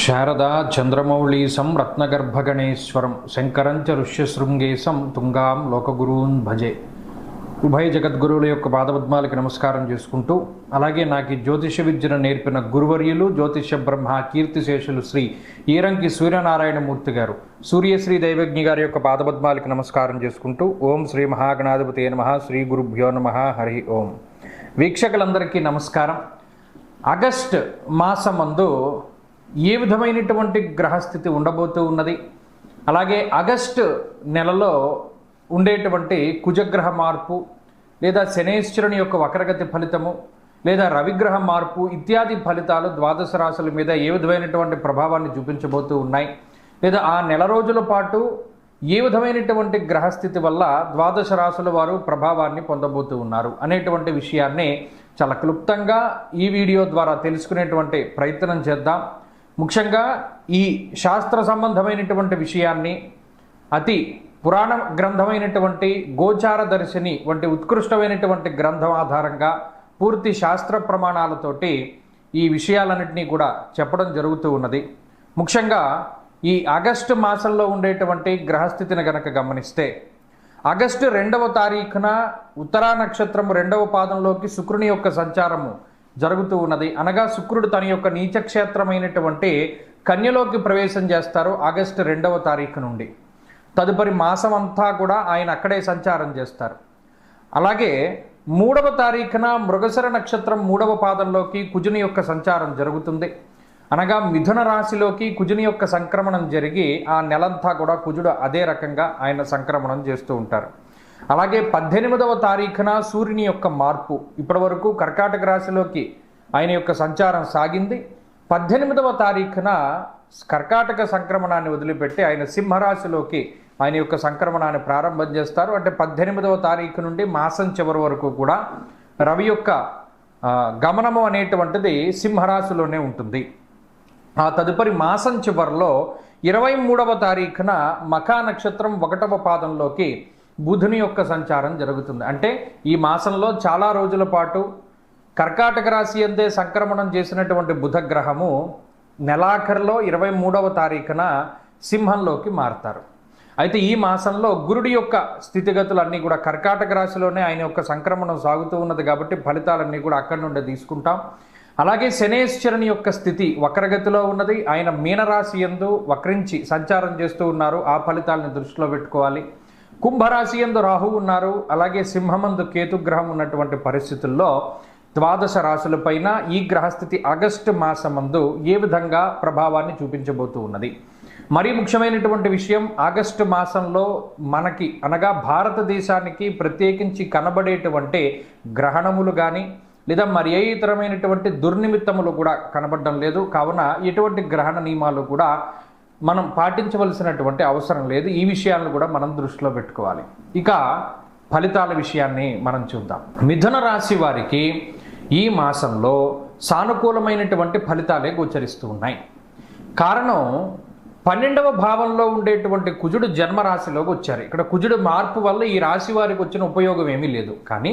శారదా చంద్రమౌళీసం రత్నగర్భగణేశ్వరం శంకరంచ ఋష్యశృంగేశం తుంగాం లోకగురూన్ భజే. ఉభయ జగద్గురువుల యొక్క పాదపద్మాలకి నమస్కారం చేసుకుంటూ, అలాగే నాకు ఈ జ్యోతిష విద్యను నేర్పిన గురువర్యులు జ్యోతిష బ్రహ్మ కీర్తిశేషులు శ్రీ ఈరంకి సూర్యనారాయణమూర్తి గారు, సూర్యశ్రీ దైవజ్ఞి గారి యొక్క పాదపద్మాలకి నమస్కారం చేసుకుంటూ, ఓం శ్రీ మహాగణాధిపతే నమః, శ్రీ గురుభ్యో నమః, హరి ఓం. వీక్షకులందరికీ నమస్కారం. ఆగస్ట్ మాసమందు ఏ విధమైనటువంటి గ్రహస్థితి ఉండబోతూ ఉన్నది, అలాగే ఆగస్టు నెలలో ఉండేటువంటి కుజగ్రహ మార్పు లేదా శనేశ్వరుని యొక్క వక్రగతి ఫలితము లేదా రవిగ్రహ మార్పు ఇత్యాది ఫలితాలు ద్వాదశ రాశుల మీద ఏ విధమైనటువంటి ప్రభావాన్ని చూపించబోతూ ఉన్నాయి, లేదా ఆ నెల రోజుల పాటు ఏ విధమైనటువంటి గ్రహస్థితి వల్ల ద్వాదశ రాశుల వారు ప్రభావాన్ని పొందబోతూ ఉన్నారు అనేటువంటి విషయాన్ని చాలా క్లుప్తంగా ఈ వీడియో ద్వారా తెలుసుకునేటువంటి ప్రయత్నం చేద్దాం. ముఖ్యంగా ఈ శాస్త్ర సంబంధమైనటువంటి విషయాన్ని అతి పురాణ గ్రంథమైనటువంటి గోచార దర్శిని వంటి ఉత్కృష్టమైనటువంటి గ్రంథం ఆధారంగా పూర్తి శాస్త్ర ప్రమాణాలతోటి ఈ విషయాలన్నింటినీ కూడా చెప్పడం జరుగుతూ ఉన్నది. ముఖ్యంగా ఈ ఆగస్టు మాసంలో ఉండేటువంటి గ్రహస్థితిని గనక గమనిస్తే, ఆగస్టు 2వ తారీఖున ఉత్తరా నక్షత్రం 2వ పాదంలోకి శుక్రుని యొక్క సంచారము జరుగుతూ ఉన్నది. అనగా శుక్రుడు తన యొక్క నీచక్షేత్రమైనటువంటి కన్యలోకి ప్రవేశం చేస్తారు ఆగస్టు 2వ తారీఖు నుండి. తదుపరి మాసం అంతా కూడా ఆయన అక్కడే సంచారం చేస్తారు. అలాగే 3వ తారీఖున మృగశిర నక్షత్రం 3వ పాదంలోకి కుజుని యొక్క సంచారం జరుగుతుంది. అనగా మిథున రాశిలోకి కుజుని యొక్క సంక్రమణం జరిగి ఆ నెలంతా కూడా కుజుడు అదే రకంగా ఆయన సంక్రమణం చేస్తూ ఉంటారు. అలాగే 18వ తారీఖున సూర్యుని యొక్క మార్పు, ఇప్పటి వరకు కర్కాటక రాశిలోకి ఆయన యొక్క సంచారం సాగింది. 18వ తారీఖున కర్కాటక సంక్రమణాన్ని వదిలిపెట్టి ఆయన సింహరాశిలోకి ఆయన యొక్క సంక్రమణాన్ని ప్రారంభం చేస్తారు. అంటే 18వ తారీఖు నుండి మాసం చివరి వరకు కూడా రవి యొక్క గమనము అనేటువంటిది సింహరాశిలోనే ఉంటుంది. ఆ తదుపరి మాసం చివరిలో 23వ తారీఖున మఖా నక్షత్రం 1వ పాదంలోకి బుధుని యొక్క సంచారం జరుగుతుంది. అంటే ఈ మాసంలో చాలా రోజుల పాటు కర్కాటక రాశి అందే సంక్రమణం చేసినటువంటి బుధగ్రహము నెలాఖరులో 23వ తారీఖున సింహంలోకి మారుతారు. అయితే ఈ మాసంలో గురుడి యొక్క స్థితిగతులన్నీ కూడా కర్కాటక రాశిలోనే ఆయన యొక్క సంక్రమణం సాగుతూ ఉన్నది కాబట్టి ఫలితాలన్నీ కూడా అక్కడి నుండి తీసుకుంటాం. అలాగే శనేశ్వరుని యొక్క స్థితి వక్రగతిలో ఉన్నది. ఆయన మీనరాశి యందు వక్రించి సంచారం చేస్తూ ఉన్నారు. ఆ ఫలితాలను దృష్టిలో పెట్టుకోవాలి. కుంభరాశి యందు రాహు ఉన్నారు. అలాగే సింహమందు కేతుగ్రహం ఉన్నటువంటి పరిస్థితుల్లో ద్వాదశ రాశులపైన ఈ గ్రహస్థితి ఆగస్టు మాసమందు ఏ విధంగా ప్రభావాన్ని చూపించబోతూ ఉన్నది. మరీ ముఖ్యమైనటువంటి విషయం, ఆగస్టు మాసంలో మనకి అనగా భారతదేశానికి ప్రత్యేకించి కనబడేటువంటి గ్రహణములు కానీ లేదా మరి ఏ ఇతరమైనటువంటి దుర్నిమిత్తములు కూడా కనబడడం లేదు. కావున ఎటువంటి గ్రహణ నియమాలు కూడా మనం పాటించవలసినటువంటి అవసరం లేదు. ఈ విషయాలను కూడా మనం దృష్టిలో పెట్టుకోవాలి. ఇక ఫలితాల విషయాన్ని మనం చూద్దాం. మిథున రాశి వారికి ఈ మాసంలో సానుకూలమైనటువంటి ఫలితాలే గోచరిస్తూ ఉన్నాయి. కారణం 12వ భావంలో ఉండేటువంటి కుజుడు జన్మరాశిలోకి వచ్చారు. ఇక్కడ కుజుడు మార్పు వల్ల ఈ రాశి వారికి వచ్చిన ఉపయోగం ఏమీ లేదు. కానీ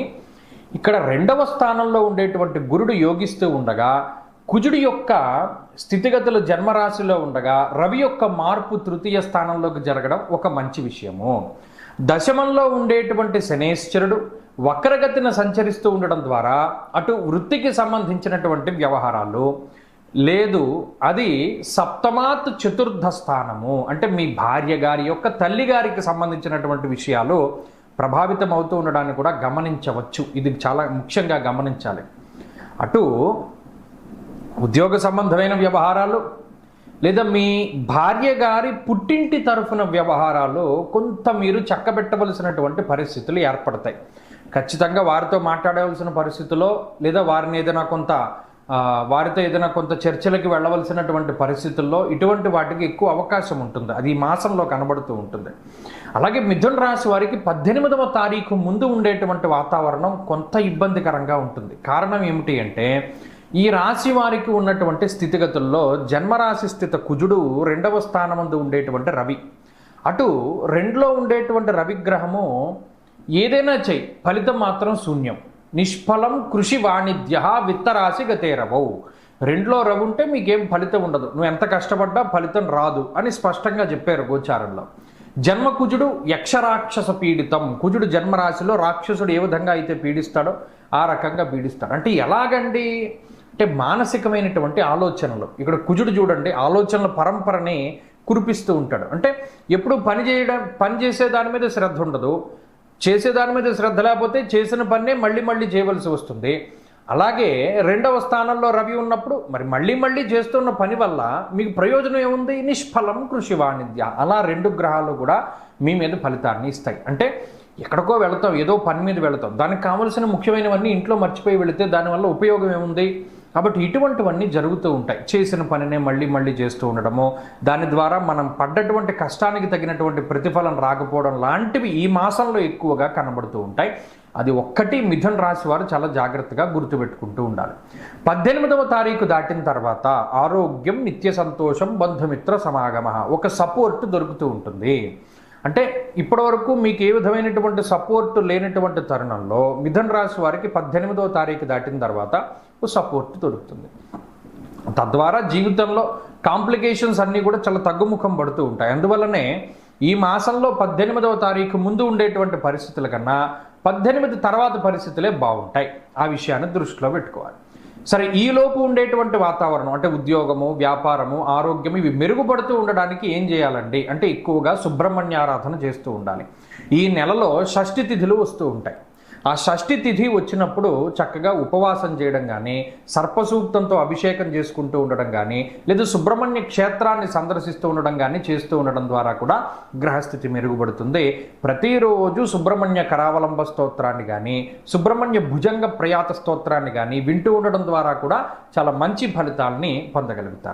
ఇక్కడ 2వ స్థానంలో ఉండేటువంటి గురుడు యోగిస్తూ ఉండగా కుజుడి యొక్క స్థితిగతులు జన్మరాశిలో ఉండగా రవి యొక్క మార్పు తృతీయ స్థానంలోకి జరగడం ఒక మంచి విషయము. దశమంలో ఉండేటువంటి శనేశ్వరుడు వక్రగతిని సంచరిస్తూ ఉండడం ద్వారా అటు వృత్తికి సంబంధించినటువంటి వ్యవహారాలు లేదు, అది సప్తమాత్ చతుర్థ స్థానము అంటే మీ భార్య గారి యొక్క తల్లి గారికి సంబంధించినటువంటి విషయాలు ప్రభావితం అవుతూ ఉండడాన్ని కూడా గమనించవచ్చు. ఇది చాలా ముఖ్యంగా గమనించాలి. అటు ఉద్యోగ సంబంధమైన వ్యవహారాలు లేదా మీ భార్య గారి పుట్టింటి తరఫున వ్యవహారాలు కొంత మీరు చక్కబెట్టవలసినటువంటి పరిస్థితులు ఏర్పడతాయి. ఖచ్చితంగా వారితో మాట్లాడవలసిన పరిస్థితుల్లో లేదా వారితో ఏదైనా కొంత చర్చలకి వెళ్ళవలసినటువంటి పరిస్థితుల్లో ఇటువంటి వాటికి ఎక్కువ అవకాశం ఉంటుంది. అది ఈ మాసంలో కనబడుతూ ఉంటుంది. అలాగే మిథున రాశి వారికి 18వ తారీఖు ముందు ఉండేటువంటి వాతావరణం కొంత ఇబ్బందికరంగా ఉంటుంది. కారణం ఏమిటి అంటే, ఈ రాశి వారికి ఉన్నటువంటి స్థితిగతుల్లో జన్మరాశి స్థిత కుజుడు 2వ స్థానమందు ఉండేటువంటి రవి, అటు 2లో ఉండేటువంటి రవిగ్రహము ఏదైనా చెయ్యి ఫలితం మాత్రం శూన్యం. నిష్ఫలం కృషి వాణిజ్య విత్తరాశి గతేరవౌ. రెండులో రవి ఉంటే మీకేం ఫలితం ఉండదు, నువ్వు ఎంత కష్టపడ్డా ఫలితం రాదు అని స్పష్టంగా చెప్పారు గోచారంలో. జన్మ కుజుడు యక్షరాక్షస పీడితం. కుజుడు జన్మరాశిలో రాక్షసుడు ఏ విధంగా అయితే పీడిస్తాడో ఆ రకంగా పీడిస్తాడు. అంటే ఎలాగండి అంటే మానసికమైనటువంటి ఆలోచనలు. ఇక్కడ కుజుడు చూడండి ఆలోచనల పరంపరని కురిపిస్తూ ఉంటాడు. అంటే ఎప్పుడు పని చేసే దాని మీద శ్రద్ధ ఉండదు, చేసే దాని మీద శ్రద్ధ లేకపోతే చేసిన పన్నే మళ్ళీ మళ్ళీ చేయవలసి వస్తుంది. అలాగే రెండవ స్థానంలో రవి ఉన్నప్పుడు మరి మళ్ళీ చేస్తున్న పని వల్ల మీకు ప్రయోజనం ఏముంది? నిష్ఫలం కృషి వాణిజ్య. అలా రెండు గ్రహాలు కూడా మీ మీద ఫలితాన్ని ఇస్తాయి. అంటే ఎక్కడికో వెళతాం, ఏదో పని మీద వెళతాం, దానికి కావలసిన ముఖ్యమైనవన్నీ ఇంట్లో మర్చిపోయి వెళితే దానివల్ల ఉపయోగం ఏముంది? కాబట్టి ఇటువంటివన్నీ జరుగుతూ ఉంటాయి. చేసిన పనినే మళ్ళీ చేస్తూ ఉండడము, దాని ద్వారా మనం పడ్డటువంటి కష్టానికి తగినటువంటి ప్రతిఫలం రాకపోవడం లాంటివి ఈ మాసంలో ఎక్కువగా కనబడుతూ ఉంటాయి. అది ఒక్కటి మిథున రాశి వారు చాలా జాగ్రత్తగా గుర్తుపెట్టుకుంటూ ఉండాలి. 18వ తారీఖు దాటిన తర్వాత ఆరోగ్యం, నిత్య సంతోషం, బంధుమిత్ర సమాగమ, ఒక సపోర్ట్ దొరుకుతూ ఉంటుంది. అంటే ఇప్పటివరకు మీకు ఏ విధమైనటువంటి సపోర్ట్ లేనటువంటి తరుణంలో మిథున రాశి వారికి 18వ తారీఖు దాటిన తర్వాత సపోర్ట్ దొరుకుతుంది. తద్వారా జీవితంలో కాంప్లికేషన్స్ అన్నీ కూడా చాలా తగ్గుముఖం పడుతూ ఉంటాయి. అందువల్లనే ఈ మాసంలో 18వ తారీఖు ముందు ఉండేటువంటి పరిస్థితుల కన్నా 18 తర్వాత పరిస్థితులే బాగుంటాయి. ఆ విషయాన్ని దృష్టిలో పెట్టుకోవాలి. సరే, ఈలోపు ఉండేటువంటి వాతావరణం అంటే ఉద్యోగము, వ్యాపారము, ఆరోగ్యం ఇవి మెరుగుపడుతూ ఉండడానికి ఏం చేయాలండి అంటే ఎక్కువగా సుబ్రహ్మణ్య ఆరాధన చేస్తూ ఉండాలి. ఈ నెలలో షష్ఠి తిథులు వస్తూ ఉంటాయి. ఆ షష్ఠి తిథి వచ్చినప్పుడు చక్కగా ఉపవాసం చేయడం కానీ, సర్పసూక్తంతో అభిషేకం చేసుకుంటూ ఉండడం కానీ, లేదా సుబ్రహ్మణ్య క్షేత్రాన్ని సందర్శిస్తూ ఉండడం కానీ చేస్తూ ఉండడం ద్వారా కూడా గ్రహస్థితి మెరుగుపడుతుంది. ప్రతిరోజు సుబ్రహ్మణ్య కరావలంబ స్తోత్రాన్ని కానీ, సుబ్రహ్మణ్య భుజంగ ప్రయాత స్తోత్రాన్ని కానీ వింటూ ఉండడం ద్వారా కూడా చాలా మంచి ఫలితాలని పొందగలుగుతారు.